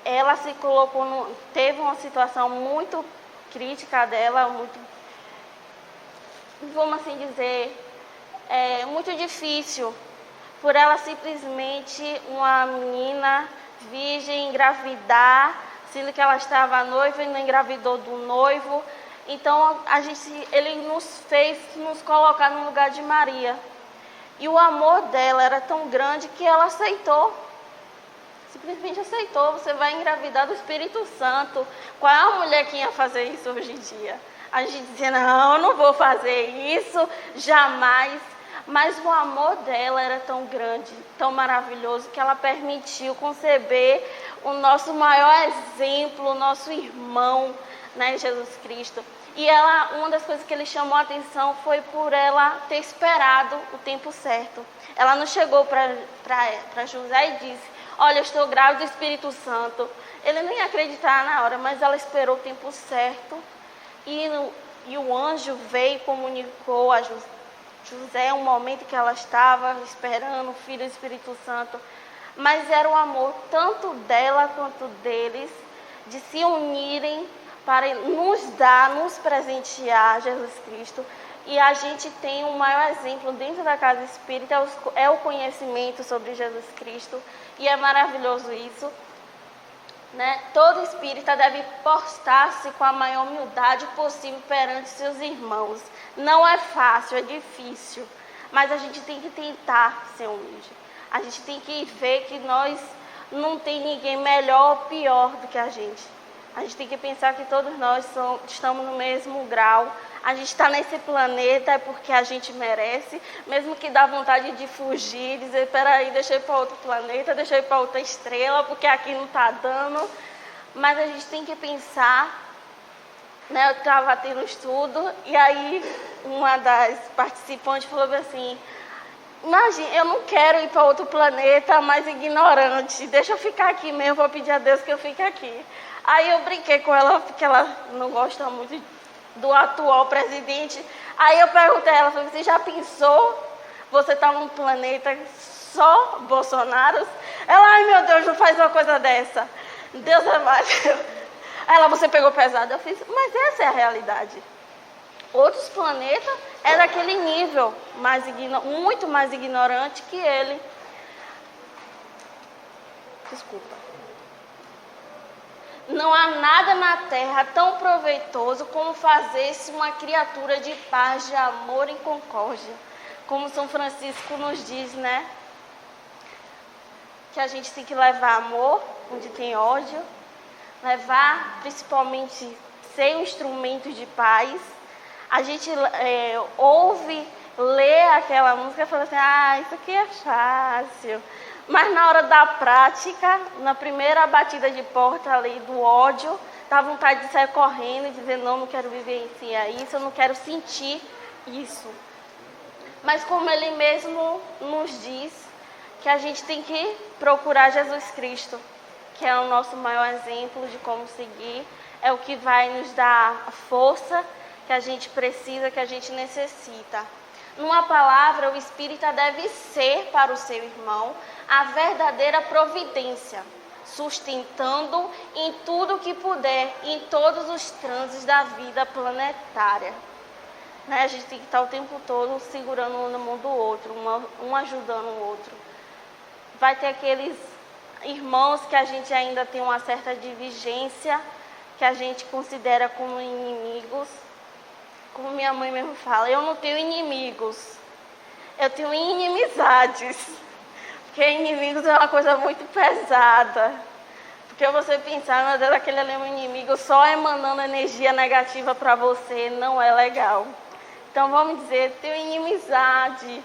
ela se colocou, teve uma situação muito crítica dela, muito, vamos assim dizer, muito difícil, por ela simplesmente, uma menina virgem, engravidar, sendo que ela estava noiva e não engravidou do noivo. Então ele nos fez nos colocar no lugar de Maria. E o amor dela era tão grande que ela aceitou. Simplesmente aceitou. Você vai engravidar do Espírito Santo. Qual é a mulher que ia fazer isso hoje em dia? A gente dizia, não, eu não vou fazer isso, jamais. Mas o amor dela era tão grande, tão maravilhoso, que ela permitiu conceber o nosso maior exemplo, o nosso irmão, né, Jesus Cristo. E uma das coisas que ele chamou a atenção foi por ela ter esperado o tempo certo. Ela não chegou para José e disse, olha, eu estou grávida do Espírito Santo. Ele nem ia acreditar na hora, mas ela esperou o tempo certo. E o anjo veio e comunicou a José um momento que ela estava esperando o Filho do Espírito Santo. Mas era o amor tanto dela quanto deles, de se unirem para nos presentear Jesus Cristo. E a gente tem um maior exemplo dentro da casa espírita, é o conhecimento sobre Jesus Cristo. E é maravilhoso isso, né? Todo espírita deve portar-se com a maior humildade possível perante seus irmãos. Não é fácil, é difícil, mas a gente tem que tentar ser humilde. A gente tem que ver que nós não tem ninguém melhor ou pior do que a gente. A gente tem que pensar que todos nós estamos no mesmo grau. A gente está nesse planeta é porque a gente merece, mesmo que dá vontade de fugir, dizer, peraí, deixa eu ir para outro planeta, deixa eu ir para outra estrela, porque aqui não está dando. Mas a gente tem que pensar, né? Eu estava tendo estudo, e aí uma das participantes falou assim, imagina, eu não quero ir para outro planeta mais ignorante, deixa eu ficar aqui mesmo, vou pedir a Deus que eu fique aqui. Aí eu brinquei com ela, porque ela não gosta muito do atual presidente. Aí eu perguntei a ela, falei, você já pensou, você está num planeta só Bolsonaros? Ela, ai meu Deus, não faz uma coisa dessa. Deus é mais. Ela, você pegou pesado. Eu fiz, mas essa é a realidade. Outros planetas é daquele nível, muito mais ignorante que ele. Desculpa. Não há nada na terra tão proveitoso como fazer-se uma criatura de paz, de amor e concórdia. Como São Francisco nos diz, né? Que a gente tem que levar amor onde tem ódio, levar, principalmente, ser um instrumento de paz. A gente lê aquela música e fala assim, isso aqui é fácil. Mas na hora da prática, na primeira batida de porta ali do ódio, dá vontade de sair correndo e dizer, não quero vivenciar isso, eu não quero sentir isso. Mas como ele mesmo nos diz, que a gente tem que procurar Jesus Cristo, que é o nosso maior exemplo de como seguir, é o que vai nos dar a força que a gente precisa, que a gente necessita. Numa palavra, o espírita deve ser para o seu irmão a verdadeira providência, sustentando em tudo que puder, em todos os trânsitos da vida planetária. Né? A gente tem que estar o tempo todo segurando um na mão do outro, um ajudando o outro. Vai ter aqueles irmãos que a gente ainda tem uma certa divergência, que a gente considera como inimigos. Como minha mãe mesmo fala, eu não tenho inimigos, eu tenho inimizades. Porque inimigos é uma coisa muito pesada. Porque você pensar, meu Deus, aquele ali é um inimigo só emanando energia negativa para você, não é legal. Então vamos dizer, tenho inimizade,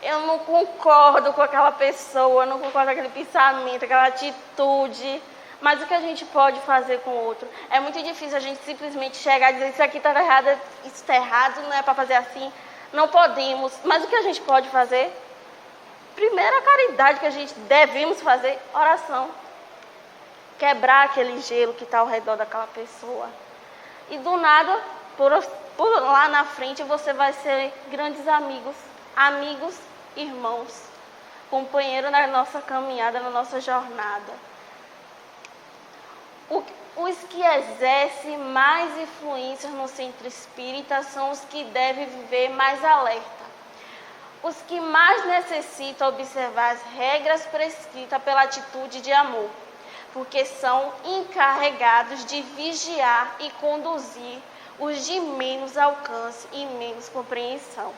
eu não concordo com aquela pessoa, não concordo com aquele pensamento, aquela atitude. Mas o que a gente pode fazer com o outro? É muito difícil a gente simplesmente chegar e dizer isso aqui está errado, isso está errado, não é para fazer assim. Não podemos. Mas o que a gente pode fazer? Primeira caridade que a gente devemos fazer, oração. Quebrar aquele gelo que está ao redor daquela pessoa. E do nada, por lá na frente, você vai ser grandes amigos. Amigos, irmãos. Companheiro na nossa caminhada, na nossa jornada. Os que exercem mais influência no centro espírita são os que devem viver mais alerta. Os que mais necessitam observar as regras prescritas pela atitude de amor, porque são encarregados de vigiar e conduzir os de menos alcance e menos compreensão.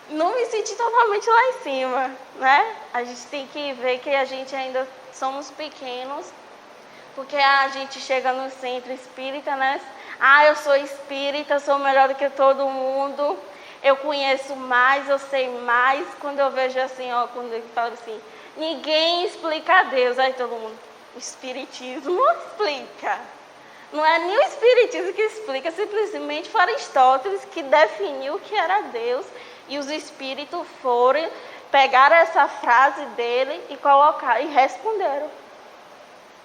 Não me senti totalmente lá em cima, né? A gente tem que ver que a gente ainda somos pequenos, porque a gente chega no centro espírita, né? Eu sou espírita, sou melhor do que todo mundo, eu conheço mais, eu sei mais. Quando eu vejo assim, quando eu falo assim, ninguém explica a Deus, aí todo mundo, o espiritismo não explica. Não é nem o espiritismo que explica, simplesmente foi Aristóteles que definiu o que era Deus. E os espíritos foram, pegaram essa frase dele e colocaram e responderam.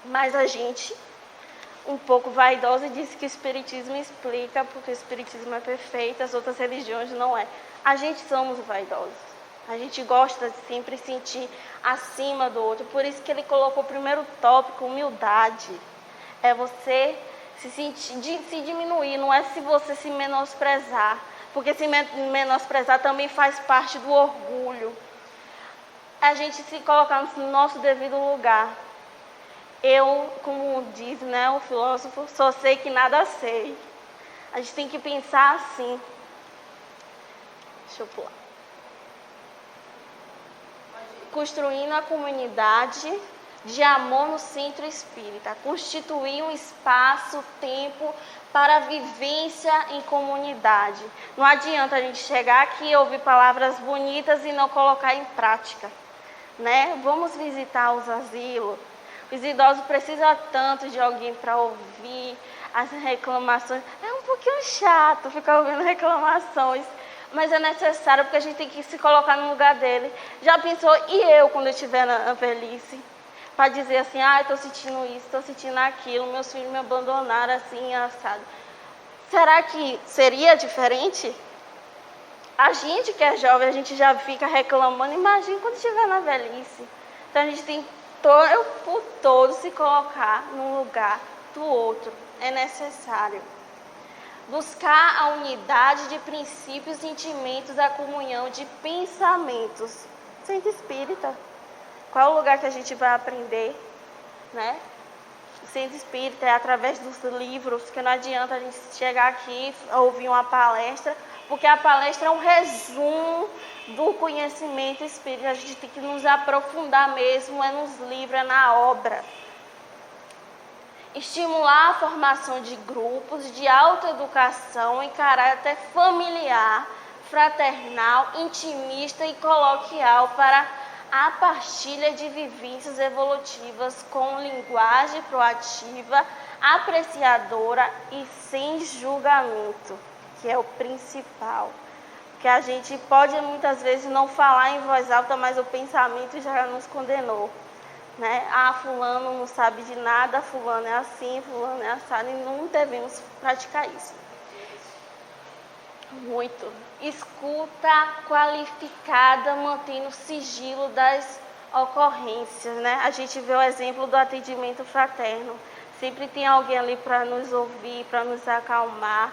Mas a gente, um pouco vaidosa, disse que o espiritismo explica, porque o espiritismo é perfeito, as outras religiões não é. A gente somos vaidosos. A gente gosta de sempre sentir acima do outro. Por isso que ele colocou o primeiro tópico, humildade. É você se diminuir, não é se você se menosprezar. Porque se menosprezar também faz parte do orgulho. A gente se colocar no nosso devido lugar. Eu, como diz, né, o filósofo, só sei que nada sei. A gente tem que pensar assim. Deixa eu pular. Construindo a comunidade de amor no centro espírita. Constituir um espaço, tempo para a vivência em comunidade. Não adianta a gente chegar aqui e ouvir palavras bonitas e não colocar em prática. Né? Vamos visitar os asilos. Os idosos precisam tanto de alguém para ouvir as reclamações. É um pouquinho chato ficar ouvindo reclamações, mas é necessário porque a gente tem que se colocar no lugar dele. Já pensou, e eu quando eu estiver na velhice? Para dizer assim, estou sentindo isso, estou sentindo aquilo, meus filhos me abandonaram assim, assado. Será que seria diferente? A gente que é jovem, a gente já fica reclamando, imagina quando estiver na velhice. Então a gente tem por todo se colocar no lugar do outro, é necessário. Buscar a unidade de princípios e sentimentos, a comunhão de pensamentos. Centro espírita. Qual é o lugar que a gente vai aprender, né? O centro espírita é através dos livros, que não adianta a gente chegar aqui e ouvir uma palestra, porque a palestra é um resumo do conhecimento espírita. A gente tem que nos aprofundar mesmo, é nos livros, é na obra. Estimular a formação de grupos de autoeducação em caráter familiar, fraternal, intimista e coloquial para a partilha de vivências evolutivas com linguagem proativa, apreciadora e sem julgamento, que é o principal. Que a gente pode muitas vezes não falar em voz alta, mas o pensamento já nos condenou. Né? Fulano não sabe de nada, fulano é assim, fulano é assado, e não devemos praticar isso. Muito. Escuta qualificada, mantendo o sigilo das ocorrências, né? A gente vê o exemplo do atendimento fraterno. Sempre tem alguém ali para nos ouvir, para nos acalmar.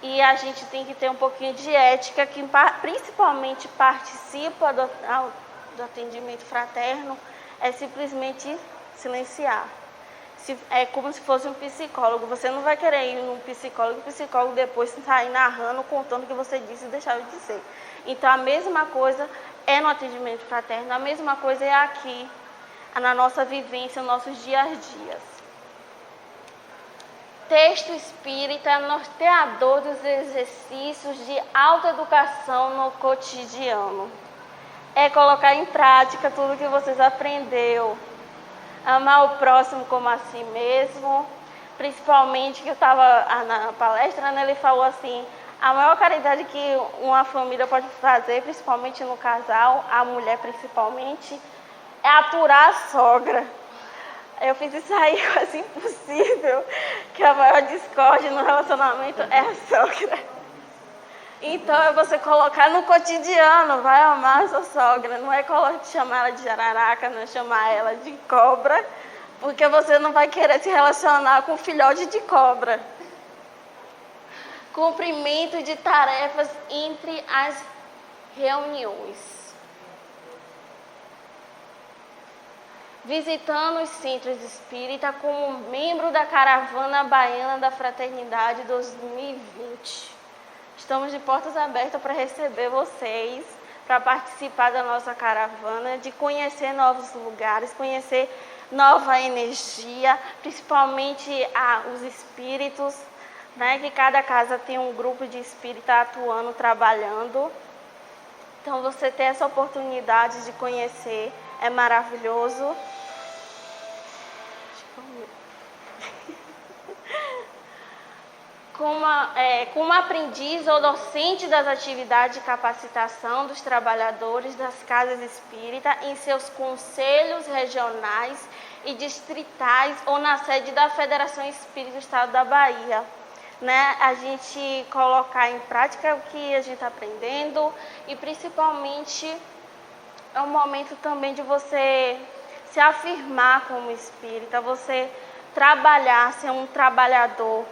E a gente tem que ter um pouquinho de ética, que principalmente participa do atendimento fraterno, é simplesmente silenciar. É como se fosse um psicólogo. Você não vai querer ir num psicólogo, o psicólogo depois sair narrando, contando o que você disse e deixar de dizer. Então, a mesma coisa é no atendimento fraterno, a mesma coisa é aqui, na nossa vivência, nos nossos dias a dias. Texto espírita norteador dos exercícios de autoeducação no cotidiano. É colocar em prática tudo que vocês aprenderam. Amar o próximo como a si mesmo. Principalmente, que eu estava na palestra, né, ele falou assim, a maior caridade que uma família pode fazer, principalmente no casal, a mulher principalmente, é aturar a sogra. Eu fiz isso aí, quase impossível, que a maior discórdia no relacionamento é a sogra. Então é você colocar no cotidiano, vai amar a sua sogra, não é chamar ela de jararaca, não é chamar ela de cobra, porque você não vai querer se relacionar com filhote de cobra. Cumprimento de tarefas entre as reuniões. Visitando os centros espíritas como membro da Caravana Baiana da Fraternidade 2020. Estamos de portas abertas para receber vocês, para participar da nossa caravana, de conhecer novos lugares, conhecer nova energia, principalmente os espíritos, né? Que cada casa tem um grupo de espírita atuando, trabalhando. Então, você ter essa oportunidade de conhecer é maravilhoso. Como aprendiz ou docente das atividades de capacitação dos trabalhadores das casas espíritas em seus conselhos regionais e distritais ou na sede da Federação Espírita do Estado da Bahia. Né? A gente colocar em prática o que a gente está aprendendo e principalmente é um momento também de você se afirmar como espírita, você trabalhar, ser um trabalhador,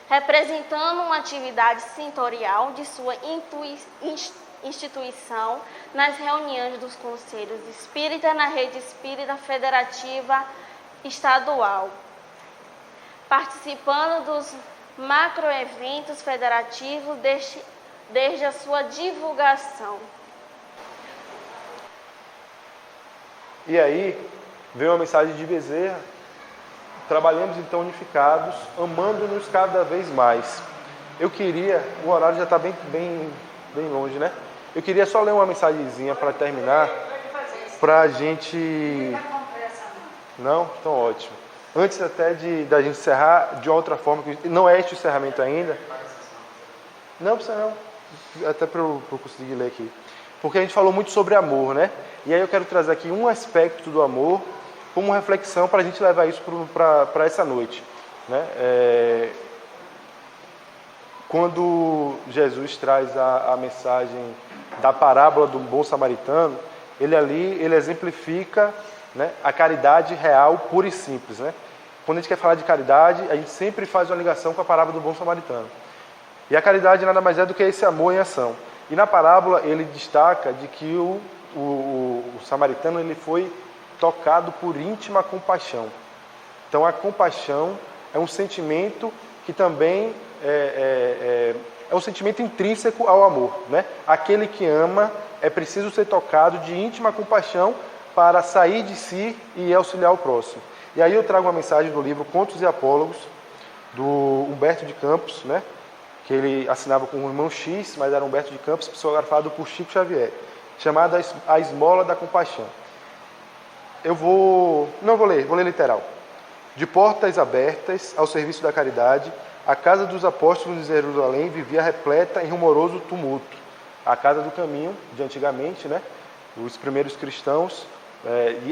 representando uma atividade setorial de sua instituição nas reuniões dos conselhos espíritas na rede espírita federativa estadual, participando dos macroeventos federativos desde a sua divulgação. E aí, veio uma mensagem de Bezerra: trabalhamos então unificados, amando-nos cada vez mais. Eu queria, o horário já está bem longe, né? Eu queria só ler uma mensagenzinha para terminar, para a gente... Não? Então ótimo. Antes até da gente encerrar, de outra forma, que não é este o encerramento ainda. Não precisa não, até para eu conseguir ler aqui. Porque a gente falou muito sobre amor, né? E aí eu quero trazer aqui um aspecto do amor como reflexão para a gente levar isso para essa noite, né? Quando Jesus traz a mensagem da parábola do bom samaritano, ele exemplifica, né, a caridade real, pura e simples, né? Quando a gente quer falar de caridade, a gente sempre faz uma ligação com a parábola do bom samaritano. E a caridade nada mais é do que esse amor em ação. E na parábola ele destaca de que o samaritano ele foi tocado por íntima compaixão. Então a compaixão é um sentimento que também é um sentimento intrínseco ao amor, né? Aquele que ama é preciso ser tocado de íntima compaixão para sair de si e auxiliar o próximo. E aí eu trago uma mensagem do livro Contos e Apólogos, do Humberto de Campos, né? Que ele assinava com o irmão X, mas era Humberto de Campos, psicografado por Chico Xavier, chamada A Esmola da Compaixão. Não vou ler, vou ler literal. De portas abertas ao serviço da caridade, a casa dos apóstolos de Jerusalém vivia repleta em rumoroso tumulto. A casa do caminho, de antigamente, né? Os primeiros cristãos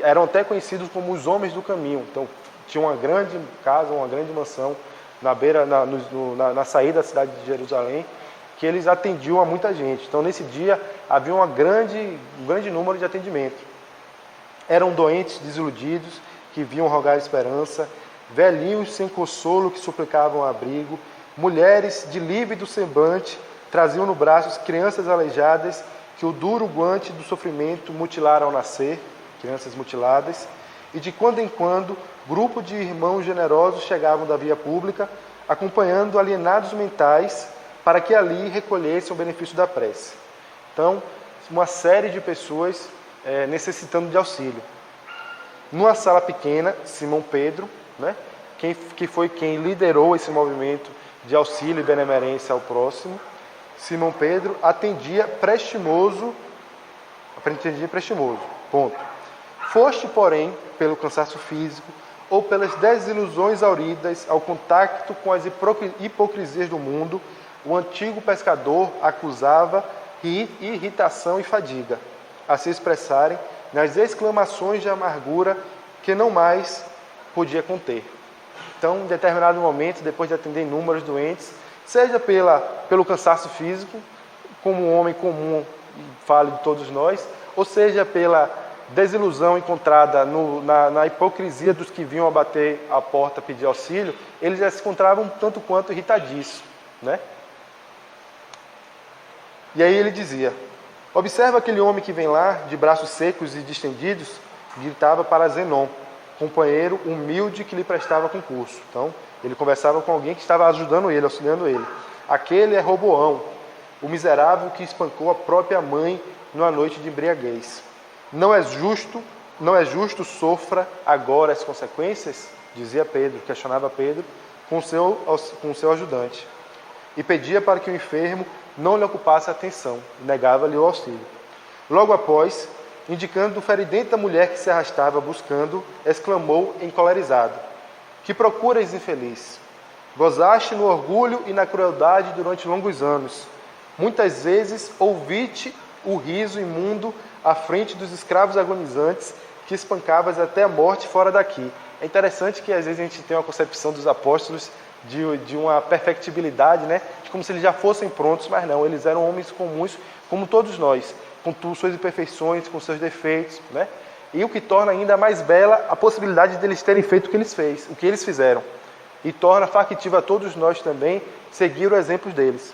eram até conhecidos como os homens do caminho. Então, tinha uma grande casa, uma grande mansão na saída da cidade de Jerusalém, que eles atendiam a muita gente. Então, nesse dia, havia um grande número de atendimento. Eram doentes desiludidos, que vinham rogar esperança, velhinhos sem consolo, que suplicavam abrigo, mulheres de lívido semblante, traziam no braço crianças aleijadas, que o duro guante do sofrimento mutilaram ao nascer, crianças mutiladas, e de quando em quando, grupo de irmãos generosos chegavam da via pública, acompanhando alienados mentais, para que ali recolhessem o benefício da prece. Então, uma série de pessoas necessitando de auxílio. Numa sala pequena, Simão Pedro, né, que foi quem liderou esse movimento de auxílio e benemerência ao próximo, Simão Pedro atendia prestimoso, ponto. Foste, porém, pelo cansaço físico ou pelas desilusões auridas ao contacto com as hipocrisias do mundo, o antigo pescador acusava irritação e fadiga, a se expressarem nas exclamações de amargura que não mais podia conter. Então, em determinado momento, depois de atender inúmeros doentes, seja pelo cansaço físico, como um homem comum, falo de todos nós, ou seja pela desilusão encontrada na hipocrisia dos que vinham a bater a porta pedir auxílio, eles já se encontravam tanto quanto irritadíssimos, né? E aí ele dizia: observa aquele homem que vem lá, de braços secos e distendidos, gritava para Zenon, companheiro humilde que lhe prestava concurso. Então, ele conversava com alguém que estava ajudando ele, auxiliando ele. Aquele é Roboão, o miserável que espancou a própria mãe numa noite de embriaguez. Não é justo sofra agora as consequências? Dizia Pedro, questionava Pedro, com seu ajudante. E pedia para que o enfermo não lhe ocupasse a atenção, negava-lhe o auxílio. Logo após, indicando o feridento da mulher que se arrastava buscando, exclamou encolerizado: que procuras, infeliz? Gozaste no orgulho e na crueldade durante longos anos. Muitas vezes ouviste o riso imundo à frente dos escravos agonizantes que espancavas até a morte fora daqui. É interessante que às vezes a gente tem uma concepção dos apóstolos de uma perfectibilidade, né? De como se eles já fossem prontos, mas não, eles eram homens comuns como todos nós, com suas imperfeições, com seus defeitos, né? E o que torna ainda mais bela a possibilidade de eles terem feito o que eles fizeram. E torna factível a todos nós também seguir o exemplo deles.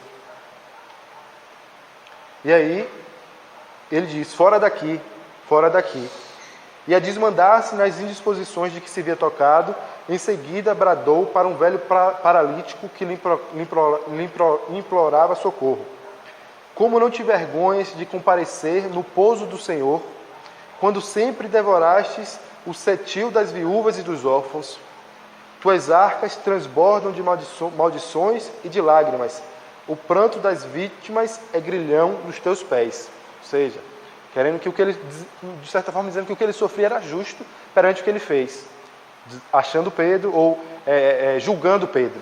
E aí, ele diz: fora daqui, fora daqui. E a desmandar-se nas indisposições de que se via tocado, em seguida bradou para um velho paralítico que lhe implorava socorro: como não te vergonhas de comparecer no pouso do Senhor, quando sempre devorastes o cetil das viúvas e dos órfãos? Tuas arcas transbordam de maldições e de lágrimas. O pranto das vítimas é grilhão nos teus pés. Ou seja, querendo que de certa forma dizendo que o que ele sofria era justo perante o que ele fez, achando Pedro ou julgando Pedro.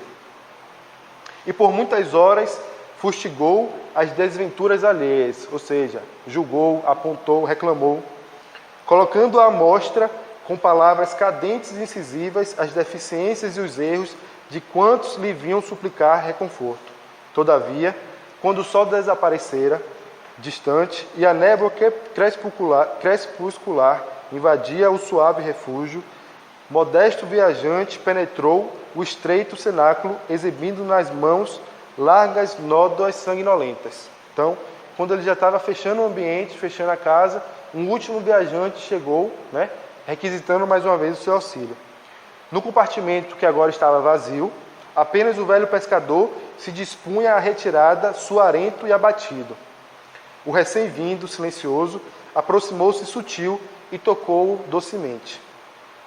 E por muitas horas fustigou as desventuras alheias, ou seja, julgou, apontou, reclamou, colocando à mostra com palavras cadentes e incisivas as deficiências e os erros de quantos lhe vinham suplicar reconforto. Todavia, quando o sol desaparecera, distante, e a névoa crepuscular invadia o suave refúgio, modesto viajante penetrou o estreito cenáculo, exibindo nas mãos largas nódoas sanguinolentas. Então, quando ele já estava fechando o ambiente, fechando a casa, um último viajante chegou, né, requisitando mais uma vez o seu auxílio. No compartimento que agora estava vazio, apenas o velho pescador se dispunha à retirada, suarento e abatido. O recém-vindo, silencioso, aproximou-se sutil e tocou-o docemente.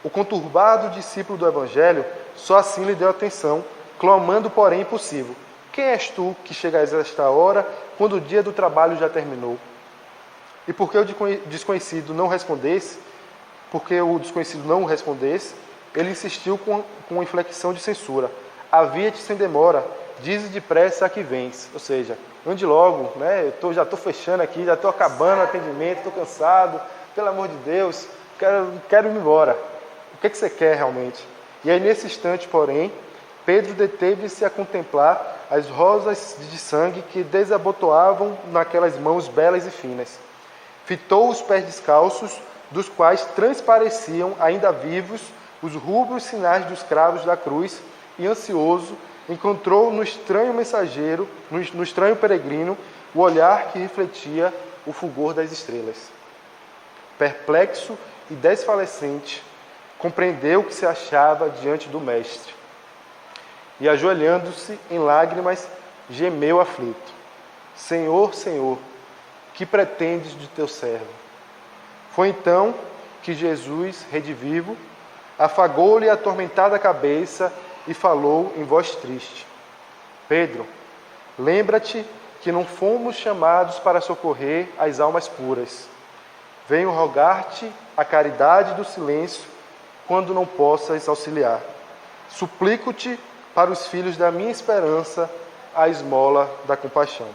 O conturbado discípulo do Evangelho só assim lhe deu atenção, clamando, porém, impossível: quem és tu que chegas a esta hora, quando o dia do trabalho já terminou? E porque o desconhecido não respondesse, ele insistiu com inflexão de censura: havia-te sem demora, dize depressa a que vens. Ou seja, ande logo, né? Já estou fechando aqui, já estou acabando o atendimento, estou cansado, pelo amor de Deus, quero ir embora. O que você quer realmente? E aí, nesse instante, porém, Pedro deteve-se a contemplar as rosas de sangue que desabotoavam naquelas mãos belas e finas. Fitou os pés descalços, dos quais transpareciam, ainda vivos, os rubros sinais dos cravos da cruz, e ansioso, encontrou no estranho mensageiro, no estranho peregrino, o olhar que refletia o fulgor das estrelas. Perplexo e desfalecente, compreendeu que se achava diante do Mestre. E, ajoelhando-se em lágrimas, gemeu aflito: Senhor, Senhor, que pretendes de teu servo? Foi então que Jesus, redivivo, afagou-lhe a atormentada cabeça e falou em voz triste: Pedro, lembra-te que não fomos chamados para socorrer as almas puras. Venho rogar-te a caridade do silêncio quando não possas auxiliar. Suplico-te para os filhos da minha esperança a esmola da compaixão.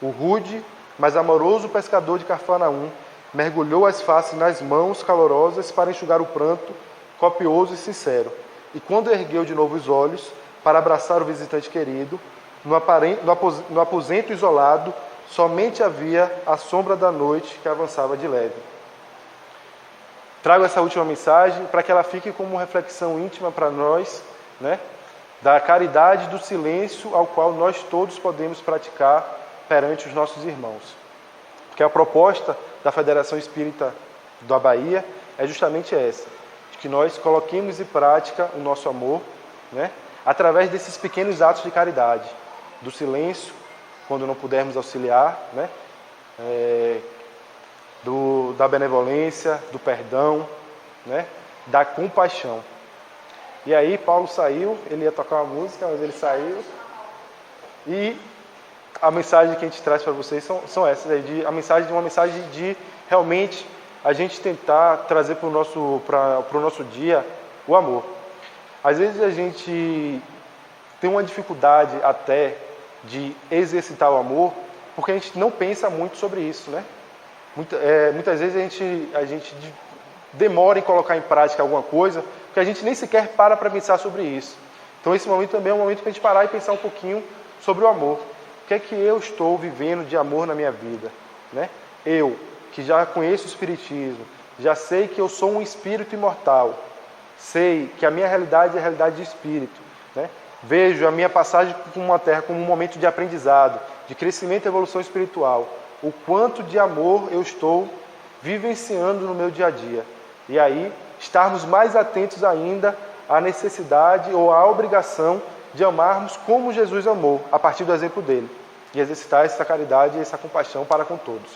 O rude, mas amoroso pescador de Cafarnaum mergulhou as faces nas mãos calorosas para enxugar o pranto copioso e sincero. E quando ergueu de novo os olhos para abraçar o visitante querido, no aposento isolado, somente havia a sombra da noite que avançava de leve. Trago essa última mensagem para que ela fique como reflexão íntima para nós, né, da caridade do silêncio ao qual nós todos podemos praticar perante os nossos irmãos. Porque a proposta da Federação Espírita da Bahia é justamente essa, de que nós coloquemos em prática o nosso amor, né, através desses pequenos atos de caridade, do silêncio, quando não pudermos auxiliar, né, da benevolência, do perdão, né, da compaixão. E aí Paulo saiu, ele ia tocar uma música, mas ele saiu. E a mensagem que a gente traz para vocês são essas, uma mensagem de realmente a gente tentar trazer para o nosso dia o amor. Às vezes a gente tem uma dificuldade até de exercitar o amor, porque a gente não pensa muito sobre isso, né? Muitas vezes a gente demora em colocar em prática alguma coisa, porque a gente nem sequer para pensar sobre isso. Então esse momento também é um momento para a gente parar e pensar um pouquinho sobre o amor. O que é que eu estou vivendo de amor na minha vida, né? Eu, que já conheço o Espiritismo, já sei que eu sou um espírito imortal, sei que a minha realidade é a realidade de espírito, né? Vejo a minha passagem por uma terra como um momento de aprendizado, de crescimento e evolução espiritual. O quanto de amor eu estou vivenciando no meu dia a dia. E aí, estarmos mais atentos ainda à necessidade ou à obrigação de amarmos como Jesus amou, a partir do exemplo dele. E exercitar essa caridade e essa compaixão para com todos.